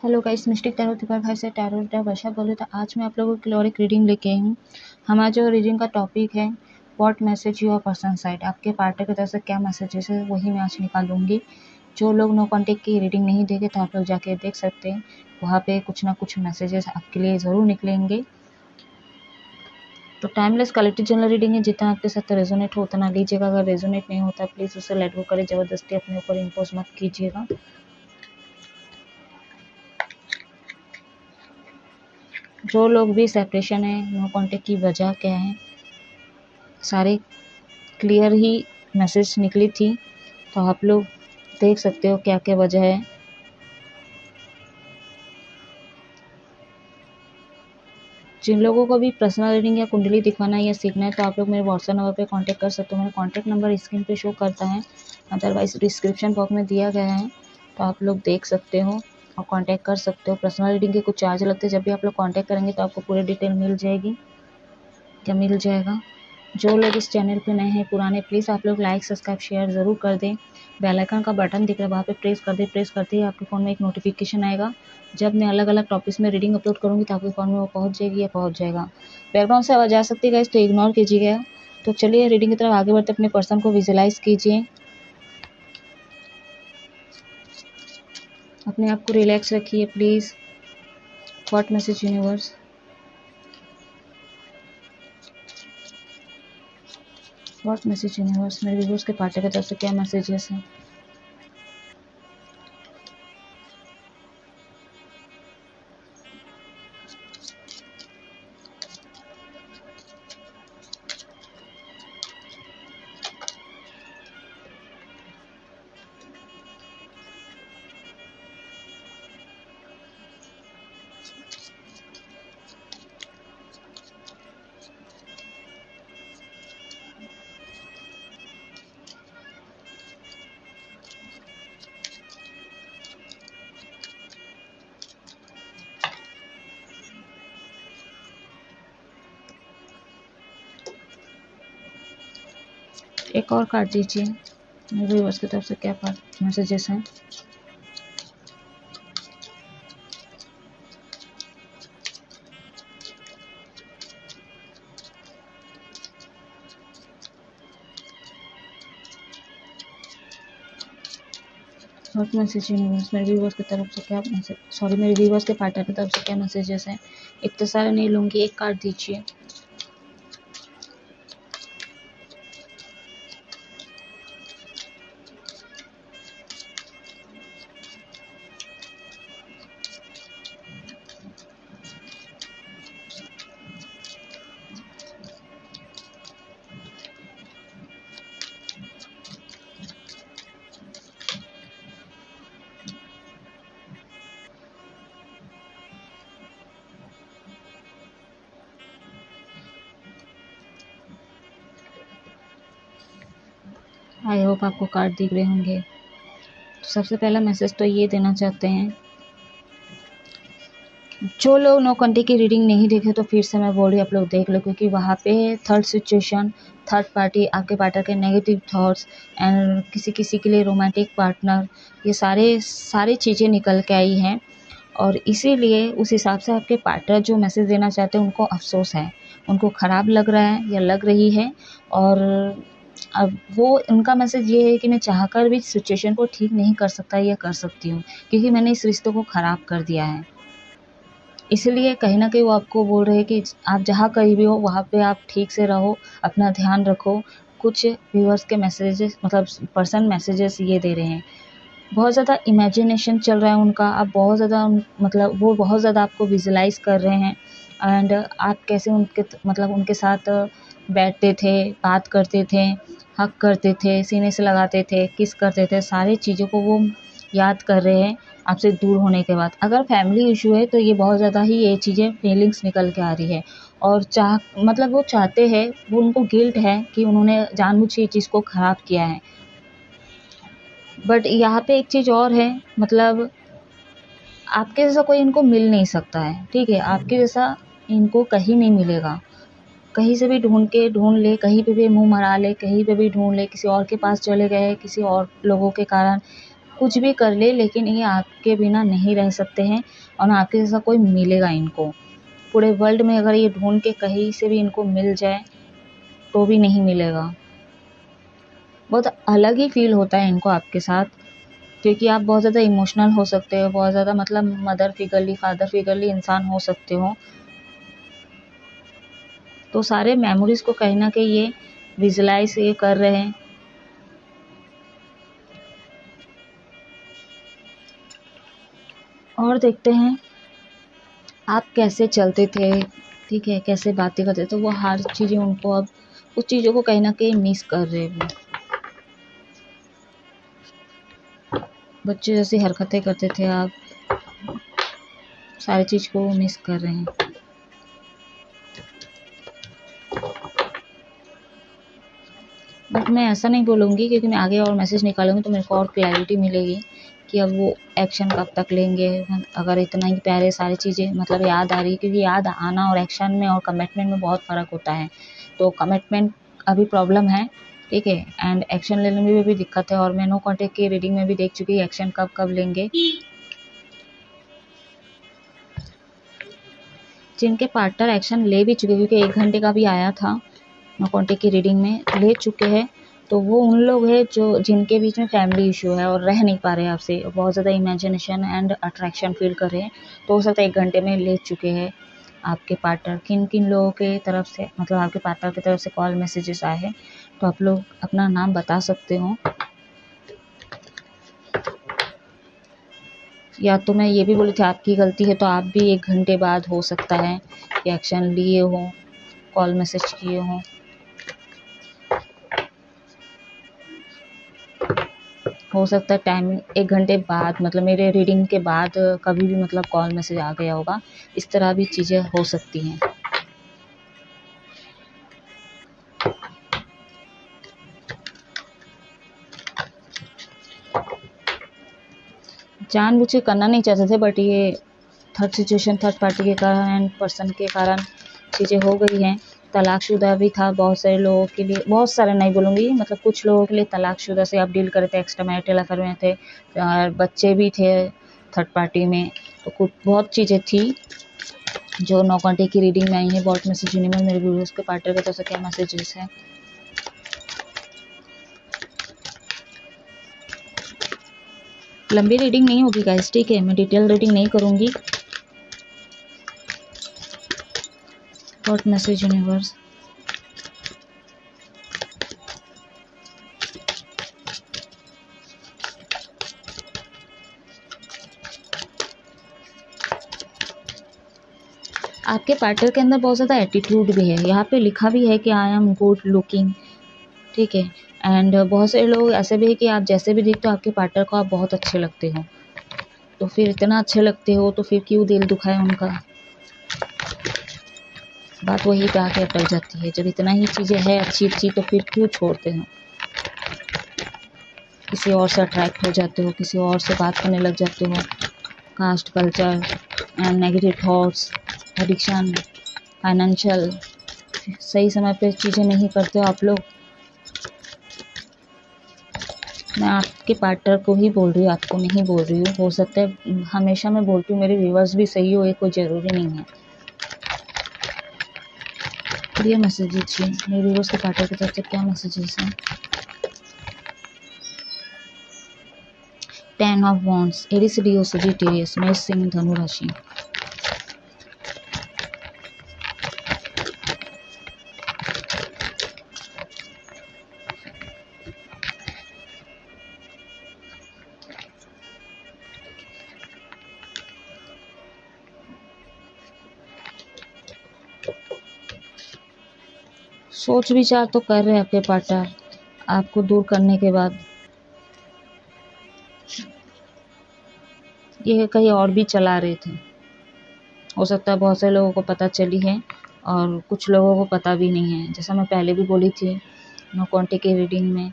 Hello guys, mistake tarot त्रिपाल भाई से टैरो रीडर वर्षा बोल रही। तो आज मैं आप लोगों के लिए और एक रीडिंग लेके आई हूँ। हमारा जो रीडिंग का टॉपिक है what message your person side, आपके पार्टनर की तरफ से क्या मैसेजेस है वही मैं आज निकालूंगी। जो लोग नो कॉन्टेक्ट की रीडिंग नहीं देखे तो आप लोग जाके देख सकते हैं, वहाँ पे कुछ ना कुछ मैसेजेस आपके लिए ज़रूर निकलेंगे। तो टाइमलेस कलेक्टिव जनरल रीडिंग है, जितना आपके साथ रेजोनेट हो उतना लीजिएगा। अगर रेजोनेट नहीं होता प्लीज़ उसे लेट गो करें, ज़बरदस्ती अपने ऊपर इम्पोज मत कीजिएगा। जो लोग भी सेपरेशन है, नो कॉन्टेक्ट की वजह क्या है, सारे क्लियर ही मैसेज निकली थी। तो आप लोग देख सकते हो क्या क्या वजह है। जिन लोगों को भी पर्सनल रीडिंग या कुंडली दिखवाना या सीखना है तो आप लोग मेरे व्हाट्सएप नंबर पे कांटेक्ट कर सकते हो। मेरा कांटेक्ट नंबर स्क्रीन पे शो करता है, अदरवाइज डिस्क्रिप्शन बॉक्स में दिया गया है, तो आप लोग देख सकते हो और कांटेक्ट कर सकते हो। पर्सनल रीडिंग के कुछ चार्ज लगते हैं, जब भी आप लोग कांटेक्ट करेंगे तो आपको पूरी डिटेल मिल जाएगा। जो लोग इस चैनल पे नए हैं पुराने, प्लीज़ आप लोग लाइक सब्सक्राइब शेयर ज़रूर कर दें। बेल आइकन का बटन दिख रहा है वहाँ पे प्रेस कर दें। प्रेस करते ही आपके फ़ोन में एक नोटिफिकेशन आएगा। जब मैं अलग अलग टॉपिक्स में रीडिंग अपलोड करूँगी तो आपके फ़ोन में वो पहुँच जाएगी या पहुँच जाएगा। बैकग्राउंड से आवाज़ आ सकती है गाइस, तो इग्नोर कीजिएगा। तो चलिए रीडिंग की तरफ आगे बढ़ते, अपने पर्सन को विजुलाइज कीजिए, अपने आप को रिलैक्स रखिए please. What message universe, what message universe, मेरे व्यूअर्स के पार्टी की तरफ से क्या मैसेजेस हैं। एक और कार्ड दीजिए, मेरे व्यूअर्स की तरफ से क्या मैसेजेस हैं। व्हाट मैसेज यूनिवर्स, मेरे व्यूअर्स की तरफ से क्या मैसेज, मेरे व्यूअर्स के पार्टनर की तरफ से क्या मैसेजेस हैं। एक तो सारे नहीं लूँगी, एक कार्ड दीजिए। आई होप आपको कार्ड दिख रहे होंगे। तो सबसे पहला मैसेज तो ये देना चाहते हैं, जो लोग नो कॉन्टेक्ट की रीडिंग नहीं देखे तो फिर से मैं बोल रही आप लोग देख लो, क्योंकि वहाँ पे थर्ड सिचुएशन, थर्ड पार्टी, आपके पार्टनर के नेगेटिव थॉट्स एंड किसी किसी के लिए रोमांटिक पार्टनर, ये सारी चीज़ें निकल के आई हैं। और इसीलिए उस हिसाब से आपके पार्टनर जो मैसेज देना चाहते हैं उनको अफसोस है, उनको ख़राब लग रहा है या लग रही है। और अब वो उनका मैसेज ये है कि मैं चाहकर भी सिचुएशन को ठीक नहीं कर सकता या कर सकती हूँ, क्योंकि मैंने इस रिश्ते को ख़राब कर दिया है। इसलिए कहीं न कहीं वो आपको बोल रहे हैं कि आप जहाँ कहीं भी हो वहाँ पे आप ठीक से रहो, अपना ध्यान रखो। कुछ व्यूअर्स के मैसेजेस मतलब पर्सन मैसेजेस ये दे रहे हैं, बहुत ज़्यादा इमेजिनेशन चल रहा है उनका। आप बहुत ज़्यादा मतलब वो बहुत ज़्यादा आपको विजुलाइज़ कर रहे हैं एंड आप कैसे उनके साथ बैठते थे, बात करते थे, हग करते थे, सीने से लगाते थे, किस करते थे, सारी चीज़ों को वो याद कर रहे हैं आपसे दूर होने के बाद। अगर फैमिली इशू है तो ये बहुत ज़्यादा ही ये चीज़ें फीलिंग्स निकल के आ रही है। और मतलब वो चाहते हैं, वो उनको गिल्ट है कि उन्होंने जानबूझ के ये चीज़ को ख़राब किया है। बट यहाँ पे एक चीज़ और है, मतलब आपके जैसा कोई इनको मिल नहीं सकता है, ठीक है? आपके जैसा इनको कहीं नहीं मिलेगा। कहीं से भी ढूँढ ले, कहीं पे भी मुँह मरा ले, कहीं पे भी ढूँढ ले, किसी और के पास चले गए, किसी और लोगों के कारण कुछ भी कर ले, लेकिन ये आपके बिना नहीं रह सकते हैं और ना आपके जैसा कोई मिलेगा इनको। पूरे वर्ल्ड में अगर ये ढूंढ के कहीं से भी इनको मिल जाए तो भी नहीं मिलेगा। बहुत अलग ही फील होता है इनको आपके साथ, क्योंकि आप बहुत ज़्यादा इमोशनल हो सकते हो, बहुत ज़्यादा मतलब मदर फिगरली फादर फिगरली इंसान हो सकते हो। तो सारे मेमोरीज को कहीं ना कहीं ये विजुलाइज ये कर रहे हैं। और देखते हैं आप कैसे चलते थे, ठीक है, कैसे बातें करते थे, तो वो हर चीज़ें उनको अब उस चीज़ों को कहीं ना कहीं मिस कर रहे हैं। वो बच्चे जैसी हरकतें करते थे, आप सारी चीज़ को मिस कर रहे हैं। बट मैं ऐसा नहीं बोलूँगी, क्योंकि मैं आगे और मैसेज निकालूंगी तो मेरे को और क्लैरिटी मिलेगी कि अब वो एक्शन कब तक लेंगे। अगर इतना ही प्यारे सारी चीज़ें मतलब याद आ रही है, क्योंकि याद आना और एक्शन में और कमिटमेंट में बहुत फ़र्क होता है। तो कमिटमेंट अभी प्रॉब्लम है, ठीक है, एंड एक्शन लेने में भी दिक्कत है। और मैं नो कॉन्टेक्ट की रीडिंग में भी देख चुकी एक्शन कब कब लेंगे। जिनके पार्टनर एक्शन ले भी चुके, क्योंकि 1 घंटे का भी आया था नो कॉन्टेक्ट की रीडिंग में, ले चुके हैं, तो वो उन लोग हैं जो जिनके बीच में फैमिली इशू है और रह नहीं पा रहे हैं आपसे, बहुत ज़्यादा इमेजिनेशन एंड अट्रैक्शन फील कर रहे हैं। तो हो सकता है 1 घंटे में ले चुके हैं आपके पार्टनर। किन किन लोगों के तरफ से मतलब आपके पार्टनर की तरफ से कॉल मैसेजेस आए हैं, तो आप लोग अपना नाम बता सकते हो। या तो मैं ये भी बोली थी आपकी गलती है, तो आप भी 1 घंटे बाद हो सकता है कि एक्शन लिए हो, कॉल मैसेज किए हों। हो सकता है टाइमिंग 1 घंटे बाद मतलब मेरे रीडिंग के बाद कभी भी मतलब कॉल मैसेज आ गया होगा। इस तरह भी चीज़ें हो सकती हैं। जानबूझ के करना नहीं चाहते थे, बट ये थर्ड सिचुएशन थर्ड पार्टी के कारण एंड पर्सन के कारण चीज़ें हो गई हैं। तलाकशुदा भी था बहुत सारे लोगों के लिए, बहुत सारे नहीं बोलूँगी, मतलब कुछ लोगों के लिए तलाकशुदा से आप डील करे थे, एक्स्ट्रा मैरिटल अफेयर में थे और बच्चे भी थे थर्ड पार्टी में। तो कुछ बहुत चीज़ें थी जो नो कॉन्टेक्ट की रीडिंग में आई है। बहुत मैसेज यूनिवर्स मेरे व्यूअर्स के पार्टनर की तरफ से क्या मैसेजेस हैं। लंबी रीडिंग नहीं होगी गाइस, ठीक है, मैं डिटेल रीडिंग नहीं करूँगी। What message universe. आपके पार्टनर के अंदर बहुत ज़्यादा एटीट्यूड भी है, यहाँ पे लिखा भी है कि आई एम गुड लुकिंग, ठीक है, एंड बहुत सारे लोग ऐसे भी है कि आप जैसे भी दिखते हो आपके पार्टनर को आप बहुत अच्छे लगते हो। तो फिर इतना अच्छे लगते हो तो फिर क्यों दिल दुखाए उनका। बात वही पे आके अटक जाती है, जब इतना ही चीज़ें हैं अच्छी अच्छी तो फिर क्यों छोड़ते हो। किसी और से अट्रैक्ट हो जाते हो, किसी और से बात करने लग जाते हो। Caste culture and negative thoughts, addiction, financial, सही समय पे चीज़ें नहीं करते हो आप लोग। मैं आपके पार्टनर को ही बोल रही हूँ, आपको नहीं बोल रही हूँ। हो सकता है हमेशा मैं बोलती हूँ मेरे व्यूअर्स भी सही हो, ये कोई ज़रूरी नहीं है। ये मैसेजेस हैं मेरे व्यूअर्स के पार्टनर की तरफ से, क्या मैसेजेस हैं। 10 of wands, Aries Leo Sagittarius, मेष सिंह धनु राशि। सोच विचार तो कर रहे हैं आपके पार्टनर आपको दूर करने के बाद। ये कहीं और भी चला रहे थे, हो सकता है बहुत से लोगों को पता चली है और कुछ लोगों को पता भी नहीं है। जैसा मैं पहले भी बोली थी नो कॉन्टेक्ट की रीडिंग में,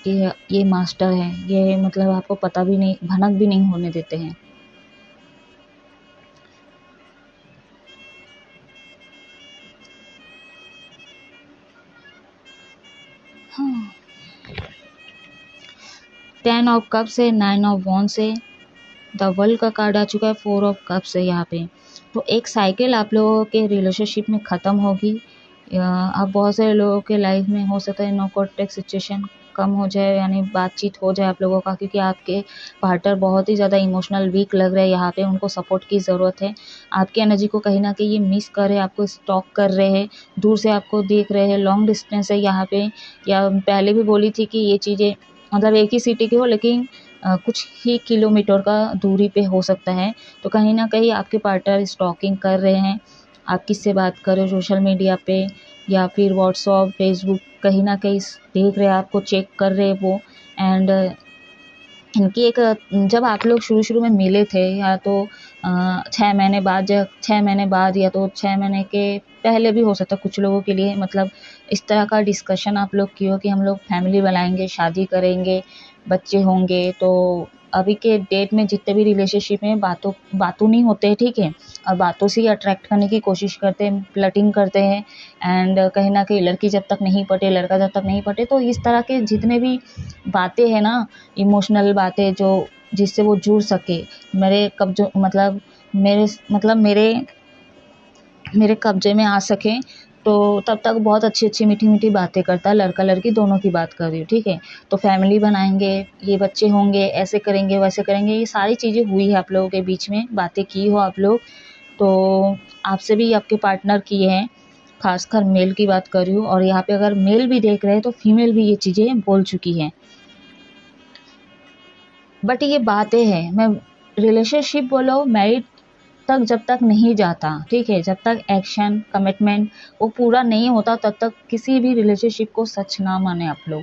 ये मास्टर है, ये मतलब आपको पता भी नहीं, भनक भी नहीं होने देते हैं। हाँ, 10 ऑफ कप्स है, 9 ऑफ वॉन्ड्स है, द वर्ल्ड का कार्ड आ चुका है, 4 ऑफ कप्स है यहाँ पे। तो एक साइकिल आप लोगों के रिलेशनशिप में ख़त्म होगी। अब बहुत सारे लोगों के लाइफ में हो सकता है नो कॉन्टैक्ट सिचुएशन कम हो जाए, यानी बातचीत हो जाए आप लोगों का, क्योंकि आपके पार्टनर बहुत ही ज़्यादा इमोशनल वीक लग रहे हैं यहाँ पे, उनको सपोर्ट की ज़रूरत है। आपकी एनर्जी को कहीं ना कहीं ये मिस कर रहे हैं, आपको स्टॉक कर रहे हैं, दूर से आपको देख रहे हैं, लॉन्ग डिस्टेंस है यहाँ पे। या पहले भी बोली थी कि ये चीज़ें मतलब एक ही सिटी की हो, लेकिन कुछ ही किलोमीटर का दूरी पे हो सकता है। तो कहीं ना कहीं आपके पार्टनर स्टॉकिंग कर रहे हैं, आप किससे बात कर रहे हो सोशल मीडिया पे या फिर व्हाट्सअप फेसबुक, कहीं ना कहीं देख रहे हैं आपको, चेक कर रहे हैं वो। एंड इनकी एक जब आप लोग शुरू शुरू में मिले थे, या तो 6 महीने बाद, या 6 महीने बाद, या तो 6 महीने के पहले भी हो सकता है कुछ लोगों के लिए, मतलब इस तरह का डिस्कशन आप लोग किए हो कि हम लोग फैमिली बनाएंगे, शादी करेंगे, बच्चे होंगे। तो अभी के डेट में जितने भी रिलेशनशिप में बातों नहीं होते हैं, ठीक है, और बातों से ही अट्रैक्ट करने की कोशिश करते हैं, फ्लर्टिंग करते हैं। एंड कहीं ना कहीं लड़की जब तक नहीं पटे, लड़का जब तक नहीं पटे, तो इस तरह के जितने भी बातें हैं ना, इमोशनल बातें जो जिससे वो जुड़ सके, मेरे कब्जे मतलब मेरे कब्जे में आ सके, तो तब तक बहुत अच्छी अच्छी मीठी मीठी बातें करता है। लड़का लड़की दोनों की बात कर रही हूँ, ठीक है। तो फैमिली बनाएंगे, ये बच्चे होंगे, ऐसे करेंगे वैसे करेंगे, ये सारी चीज़ें हुई है आप लोगों के बीच में, बातें की हो आप लोग। तो आपसे भी आपके पार्टनर किए हैं, खासकर मेल की बात कर रही हूँ। और यहाँ पे अगर मेल भी देख रहे हैं तो फीमेल भी ये चीज़ें बोल चुकी है। बट ये बातें हैं, मैं रिलेशनशिप बोलो मैरिड तक जब तक नहीं जाता, ठीक है, जब तक एक्शन कमिटमेंट वो पूरा नहीं होता, तब तक किसी भी रिलेशनशिप को सच ना माने आप लोग।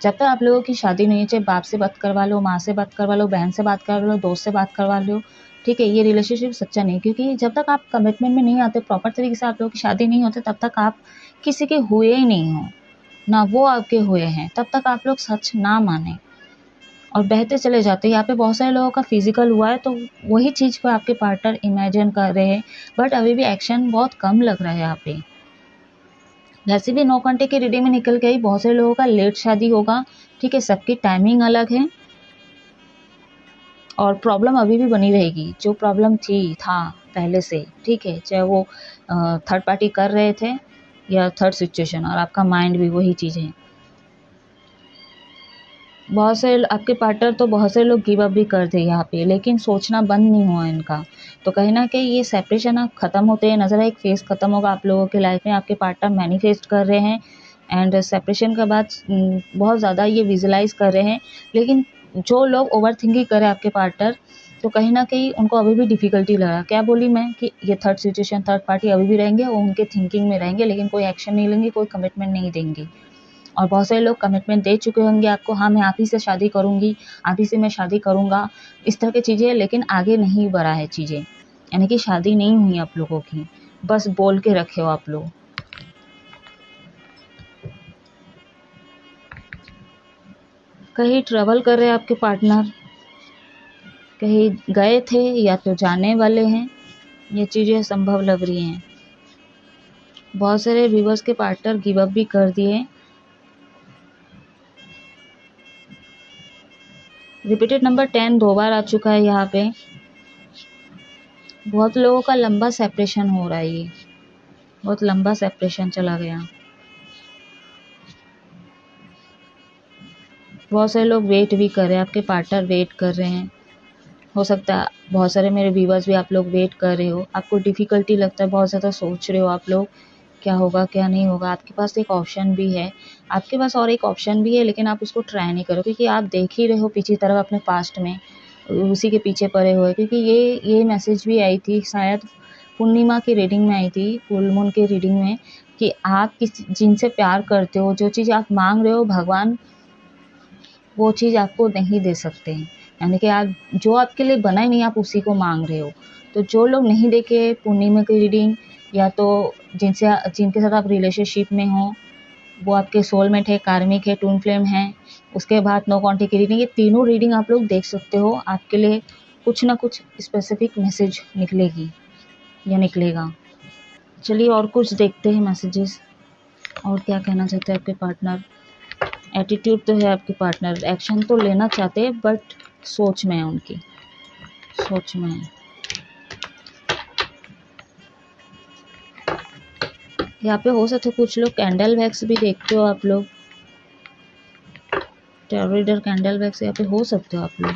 जब तक आप लोगों की शादी नहीं है, चाहे बाप से बात करवा लो, माँ से बात करवा लो, बहन से बात करवा लो, दोस्त से बात करवा लो, ठीक है, ये रिलेशनशिप सच्चा नहीं। क्योंकि जब तक आप कमिटमेंट में नहीं आते, प्रॉपर तरीके से आप लोगों की शादी नहीं होती, तब तक आप किसी के हुए ही नहीं हो, ना वो आपके हुए हैं, तब तक आप लोग सच ना माने और बहते चले जाते हैं। यहाँ पे बहुत सारे लोगों का फिजिकल हुआ है, तो वही चीज़ को आपके पार्टनर इमेजिन कर रहे हैं, बट अभी भी एक्शन बहुत कम लग रहा है यहाँ पे। वैसे भी नो कॉन्टेक्ट की रीडिंग में निकल गई, बहुत सारे लोगों का लेट शादी होगा, ठीक है, सबकी टाइमिंग अलग है और प्रॉब्लम अभी भी बनी रहेगी, जो प्रॉब्लम था पहले से, ठीक है, चाहे वो थर्ड पार्टी कर रहे थे या थर्ड सिचुएशन, और आपका माइंड भी वही चीज़ है। बहुत से आपके पार्टनर तो बहुत से लोग गिव अप भी कर दे यहाँ पे, लेकिन सोचना बंद नहीं हुआ इनका। तो कहीं ना कहीं ये सेपरेशन अब ख़त्म होते हैं नज़र, एक फेज़ ख़त्म होगा आप लोगों के लाइफ में, आपके पार्टनर मैनिफेस्ट कर रहे हैं। एंड सेपरेशन के बाद बहुत ज़्यादा ये विजुलाइज कर रहे हैं। लेकिन जो लोग ओवर थिंकिंग करे आपके पार्टनर, तो कहीं ना कहीं उनको अभी भी डिफ़िकल्टी लगा। क्या बोली मैं कि ये थर्ड सिचुएशन थर्ड पार्टी अभी भी रहेंगे, वो उनके थिंकिंग में रहेंगे, लेकिन कोई एक्शन नहीं लेंगे, कोई कमिटमेंट नहीं देंगे। और बहुत सारे लोग कमिटमेंट दे चुके होंगे आपको, हाँ मैं आप ही से शादी करूँगी, आप ही से मैं शादी करूँगा, इस तरह की चीज़ें, लेकिन आगे नहीं बढ़ा है चीज़ें, यानी कि शादी नहीं हुई आप लोगों की, बस बोल के रखे हो आप लोग। कहीं ट्रैवल कर रहे हैं आपके पार्टनर, कहीं गए थे या तो जाने वाले हैं, ये चीज़ें संभव लग रही हैं। बहुत सारे व्यूवर्स के पार्टनर गिव अप भी कर दिए। रिपीटेड नंबर 10 2 बार आ चुका है यहाँ पे। बहुत लोगों का लंबा सेपरेशन हो रहा है, ये बहुत लंबा सेपरेशन चला गया। बहुत सारे लोग वेट भी कर रहे हैं, आपके पार्टनर वेट कर रहे हैं। हो सकता है बहुत सारे मेरे व्यूवर्स भी आप लोग वेट कर रहे हो, आपको डिफ़िकल्टी लगता है, बहुत ज़्यादा सोच रहे हो आप लोग क्या होगा क्या नहीं होगा। आपके पास एक ऑप्शन भी है, आपके पास और एक ऑप्शन भी है, लेकिन आप उसको ट्राई नहीं करो, क्योंकि आप देख ही रहे हो पीछे तरफ अपने पास्ट में, उसी के पीछे पड़े हुए। क्योंकि ये मैसेज भी आई थी, शायद पूर्णिमा की रीडिंग में आई थी, फुल मून की रीडिंग में, कि आप जिनसे प्यार करते हो, जो चीज़ आप मांग रहे हो, भगवान वो चीज़ आपको नहीं दे सकते हैं। यानी कि आप जो आपके लिए बना ही नहीं, आप उसी को मांग रहे हो। तो जो लोग नहीं देखे पूर्णिमा की रीडिंग, या तो जिनके साथ आप रिलेशनशिप में हो, वो आपके सोलमेट है, कार्मिक है, ट्विन फ्लेम है, उसके बाद नो कॉन्टेक्ट की रीडिंग, ये तीनों रीडिंग आप लोग देख सकते हो। आपके लिए कुछ ना कुछ स्पेसिफिक मैसेज निकलेगी या निकलेगा। चलिए और कुछ देखते हैं मैसेजेस, और क्या कहना चाहते हैं आपके पार्टनर। एटीट्यूड तो है आपके पार्टनर, एक्शन तो लेना चाहते हैं बट सोच में है, उनकी सोच में है। यहाँ पे हो सकता है कुछ लोग कैंडल वैक्स भी देखते हो आप लोग, टैरो रीडर कैंडल वैक्स यहाँ पे हो सकते हो आप लोग।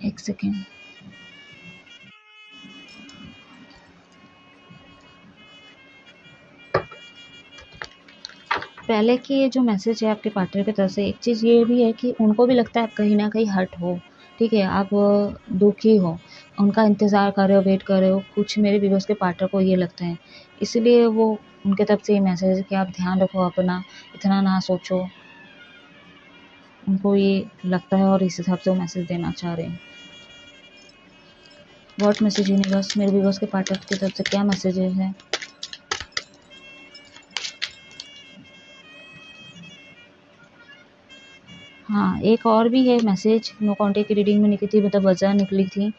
एक सेकेंड, पहले की ये जो मैसेज है आपके पार्टनर की तरफ से, एक चीज़ ये भी है कि उनको भी लगता है आप कहीं ना कहीं हर्ट हो, ठीक है, आप दुखी हो, उनका इंतज़ार कर रहे हो, वेट कर रहे हो, कुछ मेरे व्यूअर्स के पार्टनर को ये लगता है, इसलिए वो उनके तरफ से ये मैसेज है कि आप ध्यान रखो अपना, इतना ना सोचो, उनको ये लगता है और इस हिसाब से वो मैसेज देना चाह रहे हैं। व्हाट मैसेज यूनिवर्स, मेरे व्यूअर्स के पार्टनर की तरफ से क्या मैसेजेस हैं? हाँ, एक और भी है मैसेज, नो कॉन्टेक्ट की रीडिंग में निकली थी, मतलब वजह निकली थी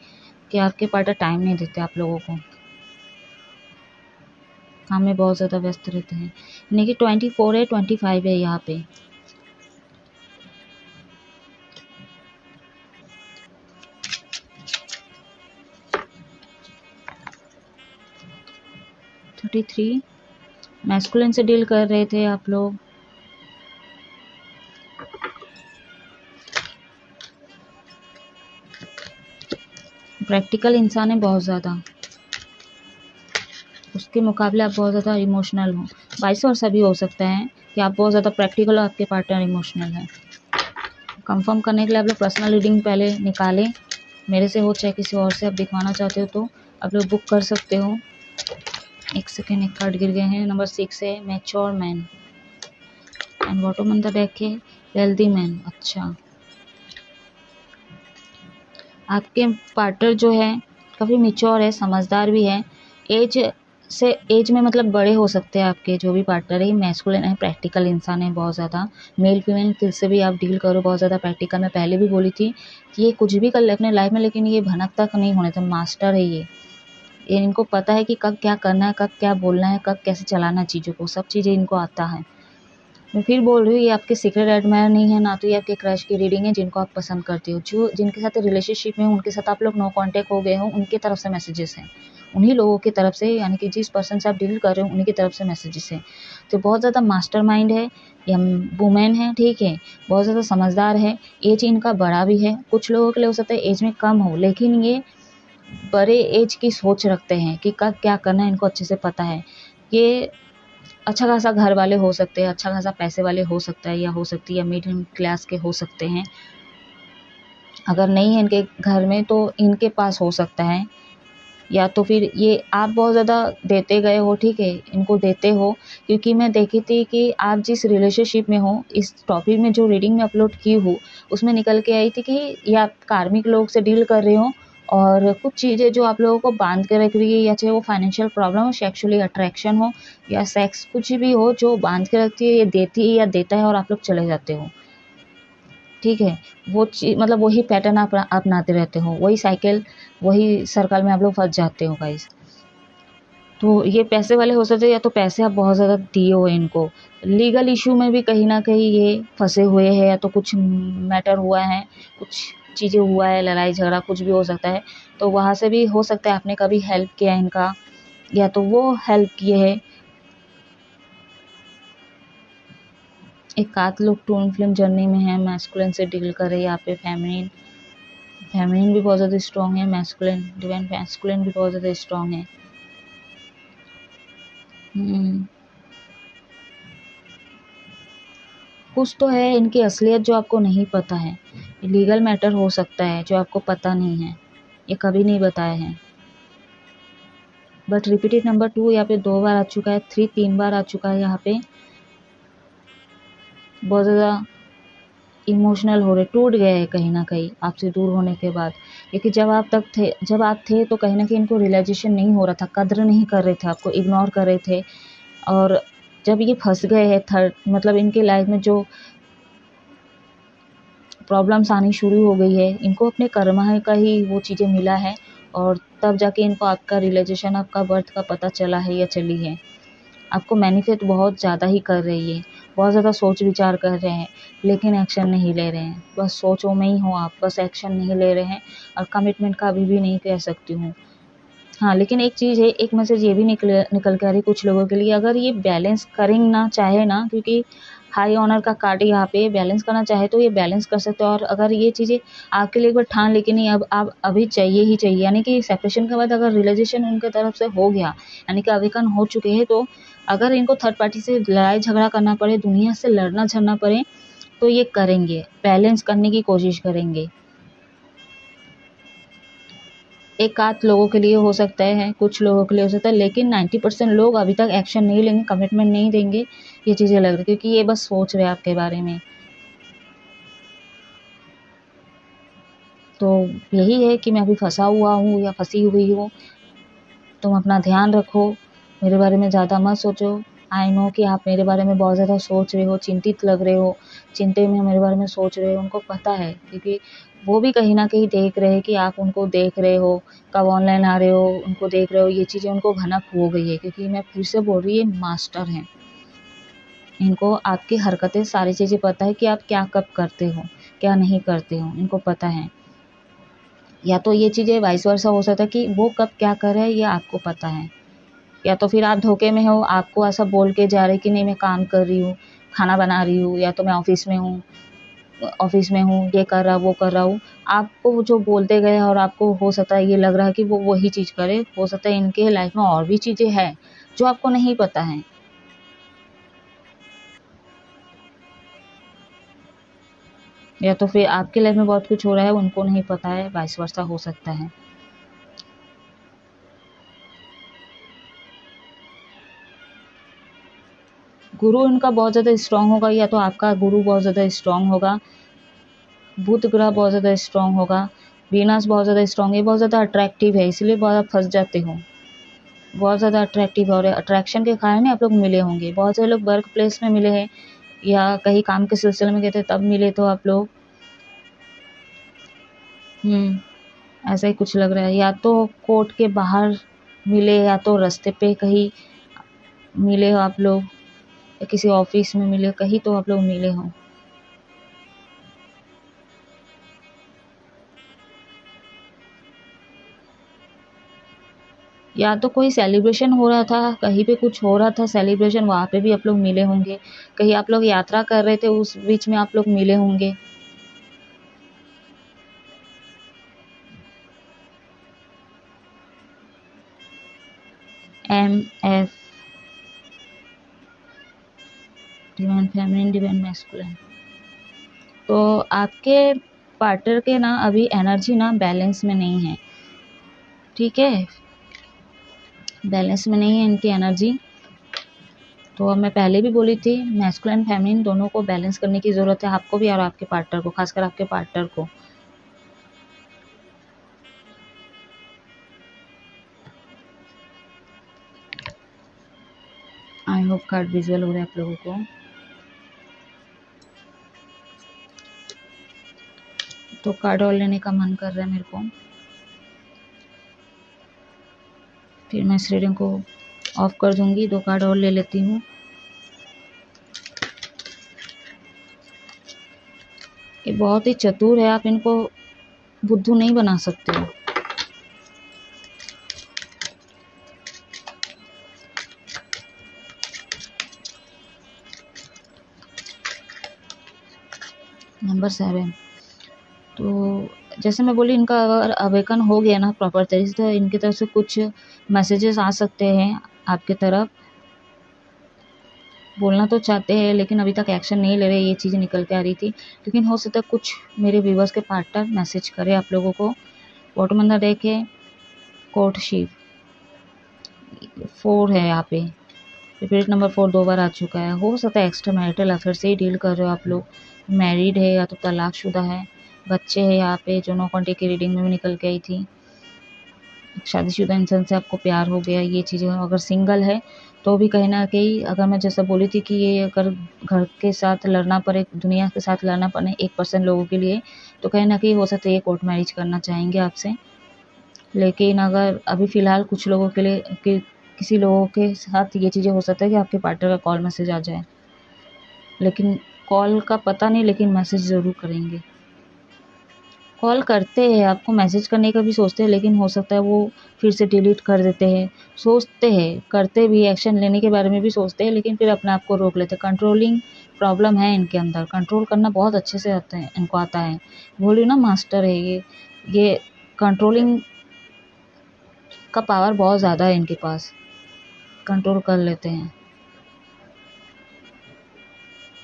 कि आपके पार्टनर टाइम नहीं देते आप लोगों को, काम में बहुत ज़्यादा व्यस्त रहते हैं, यानी कि 24 है, 25 है यहाँ पे। थर्टी थ्री, मैस्कुलिन से डील कर रहे थे आप लोग। प्रैक्टिकल इंसान है बहुत ज़्यादा, उसके मुकाबले आप बहुत ज़्यादा इमोशनल हो, वाइस वर्सा भी हो सकता है कि आप बहुत ज़्यादा प्रैक्टिकल हो, आपके पार्टनर इमोशनल है। कंफर्म करने के लिए आप लोग पर्सनल रीडिंग पहले निकालें, मेरे से हो चाहे किसी और से आप दिखवाना चाहते हो तो आप लोग बुक कर सकते हो। एक सेकेंड, एक कार्ड गिर गए हैं, नंबर 6 है mature man, and bottom on the deck है वेल्दी मैन। अच्छा, आपके पार्टनर जो है काफ़ी मैच्योर है, समझदार भी है, एज में मतलब बड़े हो सकते हैं आपके जो भी पार्टनर है, मैस्कुलिन है, प्रैक्टिकल इंसान है बहुत ज़्यादा, मेल फीमेल किस से भी आप डील करो बहुत ज़्यादा प्रैक्टिकल। मैं पहले भी बोली थी कि ये कुछ भी कर ले अपने लाइफ में, लेकिन ये भनक तक नहीं होने तो मास्टर है ये इनको पता है कि कब क्या करना है, कब क्या बोलना है, कब कैसे चलाना है चीज़ों को, सब चीज़ें इनको आता है। मैं फिर बोल रही हूँ, ये आपके सीक्रेट एडमायर नहीं है, ना तो ये आपके क्रश की रीडिंग है जिनको आप पसंद करते हो, जो जिनके साथ रिलेशनशिप में उनके साथ आप लोग नो कांटेक्ट हो गए हो, उनकी तरफ से मैसेजेस हैं, उन्हीं लोगों की तरफ से, यानी कि जिस पर्सन से आप डील कर रहे हो उन्हीं की तरफ से मैसेजेस हैं। तो बहुत ज़्यादा मास्टरमाइंड है, या वुमेन है, ठीक है, बहुत ज़्यादा समझदार है, एज इनका बड़ा भी है, कुछ लोगों के लिए हो सकता है एज में कम हो, लेकिन ये बड़े एज की सोच रखते हैं कि कब क्या करना है, इनको अच्छे से पता है। ये अच्छा खासा घर वाले हो सकते हैं, अच्छा खासा पैसे वाले हो सकता है, या हो सकती है या मिडिल क्लास के हो सकते हैं, अगर नहीं है इनके घर में तो इनके पास हो सकता है, या तो फिर ये आप बहुत ज़्यादा देते गए हो, ठीक है, इनको देते हो, क्योंकि मैं देखी थी कि आप जिस रिलेशनशिप में हो, इस टॉपिक में जो रीडिंग में अपलोड की हूँ उसमें निकल के आई थी कि ये आप कार्मिक लोग से डील कर रहे हो, और कुछ चीज़ें जो आप लोगों को बांध के रख रही है, या चाहे वो फाइनेंशियल प्रॉब्लम हो, सेक्सुअली अट्रैक्शन हो, या सेक्स कुछ भी हो जो बांध के रखती है, ये देती है या देता है और आप लोग चले जाते हो, ठीक है, वो चीज़ मतलब वही पैटर्न आप अपनाते रहते हो, वही साइकिल, वही सर्कल में आप लोग फंस जाते हो गाइस। तो ये पैसे वाले हो सकते हैं, या तो पैसे आप बहुत ज़्यादा दिए हो इनको, लीगल इशू में भी कहीं ना कहीं ये फंसे हुए हैं, या तो कुछ मैटर हुआ है, कुछ चीज़ें हुआ है, लड़ाई झगड़ा कुछ भी हो सकता है, तो वहाँ से भी हो सकता है आपने कभी हेल्प किया इनका, या तो वो हेल्प किए है। एक आध लोग टून फिल्म जर्नी में है, मैस्कुलिन से डील कर रहे हैं, यहाँ पे फेमिनिन, फेमिनिन भी बहुत ज़्यादा स्ट्रॉन्ग है, मैस्कुलिन डिवाइन मैस्कुलिन भी बहुत ज़्यादा स्ट्रॉन्ग है। कुछ तो है इनकी असलियत जो आपको नहीं पता है, लीगल मैटर हो सकता है जो आपको पता नहीं है, ये कभी नहीं बताए हैं। बट रिपीटेड नंबर 2 यहाँ पे 2 बार आ चुका है, 3 3 बार आ चुका है, यहाँ पे बहुत ज़्यादा इमोशनल हो रहे, टूट गए हैं कहीं ना कहीं आपसे दूर होने के बाद, क्योंकि जब आप थे तो कहीं ना कहीं इनको रियलाइजेशन नहीं हो रहा था, कद्र नहीं कर रहे थे, आपको इग्नोर कर रहे थे, और जब ये फंस गए हैं थर्ड मतलब इनके लाइफ में जो प्रॉब्लम्स आनी शुरू हो गई है, इनको अपने कर्मा का ही वो चीज़ें मिला है, और तब जाके इनको आपका रियलाइजेशन, आपका बर्थ का पता चला है या चली है। आपको मैनिफेस्ट बहुत ज़्यादा ही कर रही है, बहुत ज़्यादा सोच विचार कर रहे हैं, लेकिन एक्शन नहीं ले रहे हैं। बस सोचों में ही हो आप, बस एक्शन नहीं ले रहे हैं, और कमिटमेंट का अभी भी नहीं कह सकती हूँ। हाँ, लेकिन एक चीज़ है, एक मैसेज ये भी निकल के आ रही है कुछ लोगों के लिए, अगर ये बैलेंस करना चाहे ना, क्योंकि हाई ऑनर का कार्ड यहाँ पे बैलेंस करना चाहे तो ये बैलेंस कर सकते हो। और अगर ये चीज़ें आपके लिए एक बार ठान ली कि नहीं, अब आप अभी चाहिए ही चाहिए, यानी कि सेपरेशन के बाद अगर रियलाइजेशन उनके तरफ से हो गया, यानी कि अवेकन हो चुके हैं, तो अगर इनको थर्ड पार्टी से लड़ाई झगड़ा करना पड़े, दुनिया से लड़ना झड़ना पड़े, तो ये करेंगे, बैलेंस करने की कोशिश करेंगे। एक आध लोगों के लिए हो सकता है, कुछ लोगों के लिए हो सकता है, लेकिन 90% लोग अभी तक एक्शन नहीं लेंगे, कमिटमेंट नहीं देंगे, ये चीज़ें लग रही, क्योंकि ये बस सोच रहे हैं आपके बारे में। तो यही है कि मैं अभी फंसा हुआ हूँ या फंसी हुई हूँ, तुम अपना ध्यान रखो, मेरे बारे में ज़्यादा मत सोचो। आई नो कि आप मेरे बारे में बहुत ज़्यादा सोच रहे हो, चिंतित लग रहे हो, चिंते में मेरे बारे में सोच रहे हो, उनको पता है, क्योंकि वो भी कहीं न कहीं देख रहे हैं कि आप उनको देख रहे हो, कब ऑनलाइन आ रहे हो, उनको देख रहे हो, ये चीज़ें उनको भनक हो गई है, क्योंकि मैं फिर से बोल रही हूँ, ये मास्टर हैं। इनको आपकी हरकतें, सारी चीज़ें पता है कि आप क्या कब करते हो, क्या नहीं करते हो, इनको पता है। या तो ये चीज़ें वाइस वर्सा हो सकता है कि वो कब क्या कर रहे हैं ये आपको पता है, या तो फिर आप धोखे में हो, आपको ऐसा बोल के जा रहे कि नहीं मैं काम कर रही हूँ, खाना बना रही हूँ, या तो मैं ऑफिस में हूँ, ये कर रहा वो कर रहा हूँ, आपको जो बोलते गए और आपको हो सकता है ये लग रहा है कि वो वही चीज़ करे, हो सकता है इनके लाइफ में और भी चीज़ें हैं जो आपको नहीं पता है। या तो फिर आपके लाइफ में बहुत कुछ हो रहा है, उनको नहीं पता है, वाइस वर्सा हो सकता है। गुरु इनका बहुत ज़्यादा स्ट्रांग होगा, या तो आपका गुरु बहुत ज़्यादा स्ट्रांग होगा, बुध ग्रह बहुत ज़्यादा स्ट्रांग होगा, वीनस बहुत ज़्यादा स्ट्रांग है, बहुत ज़्यादा अट्रैक्टिव है, इसलिए बहुत आप फंस जाते हो, बहुत ज़्यादा अट्रैक्टिव, और अट्रैक्शन के कारण ही आप लोग मिले होंगे। बहुत सारे लोग वर्क प्लेस में मिले हैं, या कहीं काम के सिलसिले में गए थे तब मिले, तो आप लोग ऐसा ही कुछ लग रहा है, या तो कोर्ट के बाहर मिले, या तो रास्ते पे कहीं मिले हो आप लोग, या किसी ऑफिस में मिले, कहीं तो आप लोग मिले हो। या तो कोई सेलिब्रेशन हो रहा था, कहीं पे कुछ हो रहा था सेलिब्रेशन, वहाँ पे भी आप लोग मिले होंगे, कहीं आप लोग यात्रा कर रहे थे उस बीच में आप लोग मिले होंगे। MF, divine feminine, divine masculine. तो आपके पार्टनर के ना अभी एनर्जी ना बैलेंस में नहीं है, ठीक है, बैलेंस में नहीं है इनकी एनर्जी। तो अब मैं पहले भी बोली थी, मैस्कुलिन फेमिनिन दोनों को बैलेंस करने की ज़रूरत है, आपको भी और आपके पार्टनर को, खासकर आपके पार्टनर को। आई होप कार्ड विजुअल हो रहा है आप लोगों को। तो कार्ड और लेने का मन कर रहा है मेरे को, फिर मैं इस रीडिंग को ऑफ कर दूंगी, 2 कार्ड और ले लेती हूँ। ये बहुत ही चतुर है, आप इनको बुद्धू नहीं बना सकते हो। नंबर 7, तो जैसे मैं बोली, इनका अगर अवेकन हो गया ना प्रॉपर तरीके से, तो इनकी तरफ से कुछ मैसेजेस आ सकते हैं आपके तरफ, बोलना तो चाहते हैं लेकिन अभी तक एक्शन नहीं ले रहे, ये चीज़ें निकल के आ रही थी। लेकिन हो सकता है कुछ मेरे व्यूवर्स के पार्टनर मैसेज करे आप लोगों को। बॉटम ऑफ द डेक है कोर्टशिप, 4 है यहाँ पे, रिपीट नंबर 4 2 बार आ चुका है। हो सकता है एक्स्ट्रा मैरिटल अफेयर से ही डील कर रहे हो आप लोग, मैरिड है या तो तलाकशुदा है, बच्चे हैं यहाँ पे, जो 9 घंटे की रीडिंग में भी निकल के आई थी, शादीशुदा इंसान से आपको प्यार हो गया, ये चीज़ें। अगर सिंगल है तो भी कहीं ना कहीं, अगर मैं जैसा बोली थी कि ये अगर घर के साथ लड़ना पड़े, दुनिया के साथ लड़ना पड़े 1% लोगों के लिए, तो कहीं ना कहीं हो सकता है ये कोर्ट मैरिज करना चाहेंगे आपसे। लेकिन अगर अभी फ़िलहाल कुछ लोगों के लिए किसी लोगों के साथ ये चीज़ें हो सकता है कि आपके पार्टनर का कॉल मैसेज आ जाए, लेकिन कॉल का पता नहीं, लेकिन मैसेज ज़रूर करेंगे। कॉल करते हैं, आपको मैसेज करने का भी सोचते हैं, लेकिन हो सकता है वो फिर से डिलीट कर देते हैं। सोचते हैं, करते भी, एक्शन लेने के बारे में भी सोचते हैं, लेकिन फिर अपने आप को रोक लेते हैं। कंट्रोलिंग प्रॉब्लम है इनके अंदर, कंट्रोल करना बहुत अच्छे से आता है इनको, आता है। बोली ना, मास्टर है ये कंट्रोलिंग का पावर बहुत ज़्यादा है इनके पास, कंट्रोल कर लेते हैं।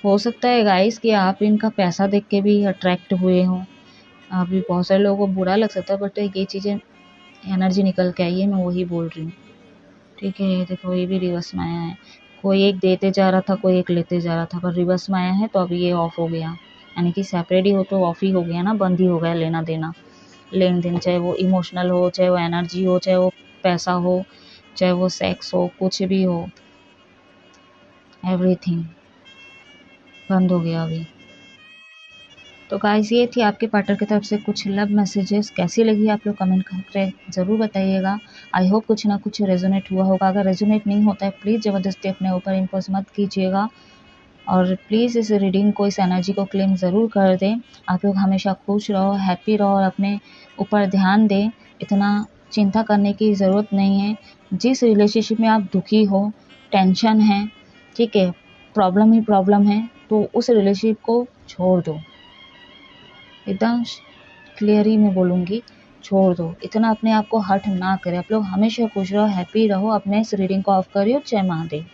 हो सकता है गाइस कि आप इनका पैसा देख के भी अट्रैक्ट हुए हों। अभी बहुत सारे लोगों को बुरा लग सकता है, बट ये चीज़ें एनर्जी निकल के आई है, मैं वही बोल रही हूँ। ठीक है, ये देखो, ये भी रिवर्स में आया है। कोई एक देते जा रहा था, कोई एक लेते जा रहा था, पर रिवर्स में आया है तो अभी ये ऑफ हो गया। यानी कि सेपरेट ही हो तो ऑफ ही हो गया ना, बंद ही हो गया लेना देना, लेन देन, चाहे वो इमोशनल हो, चाहे वो एनर्जी हो, चाहे वो पैसा हो, चाहे वो सेक्स हो, कुछ भी हो, एवरीथिंग बंद हो गया अभी। तो गाइस, ये थी आपके पार्टनर की तरफ से कुछ लव मैसेजेस। कैसी लगी आप लोग कमेंट करके ज़रूर बताइएगा। आई होप कुछ ना कुछ रेजोनेट हुआ होगा। अगर रेजोनेट नहीं होता है, प्लीज़ ज़बरदस्ती अपने ऊपर इम्पोज मत कीजिएगा, और प्लीज़ इस रीडिंग को, इस एनर्जी को क्लेम ज़रूर कर दें। आप लोग हमेशा खुश रहो, हैप्पी रहो, और अपने ऊपर ध्यान दें। इतना चिंता करने की ज़रूरत नहीं है। जिस रिलेशनशिप में आप दुखी हो, टेंशन है, ठीक है, प्रॉब्लम ही प्रॉब्लम है, तो उस रिलेशनशिप को छोड़ दो। एकदम क्लियर ही मैं बोलूँगी, छोड़ दो। इतना अपने आप को हर्ट ना करें। आप लोग हमेशा खुश रहो, हैप्पी रहो। अपने इस रीडिंग को ऑफ करिए। जय महादेव।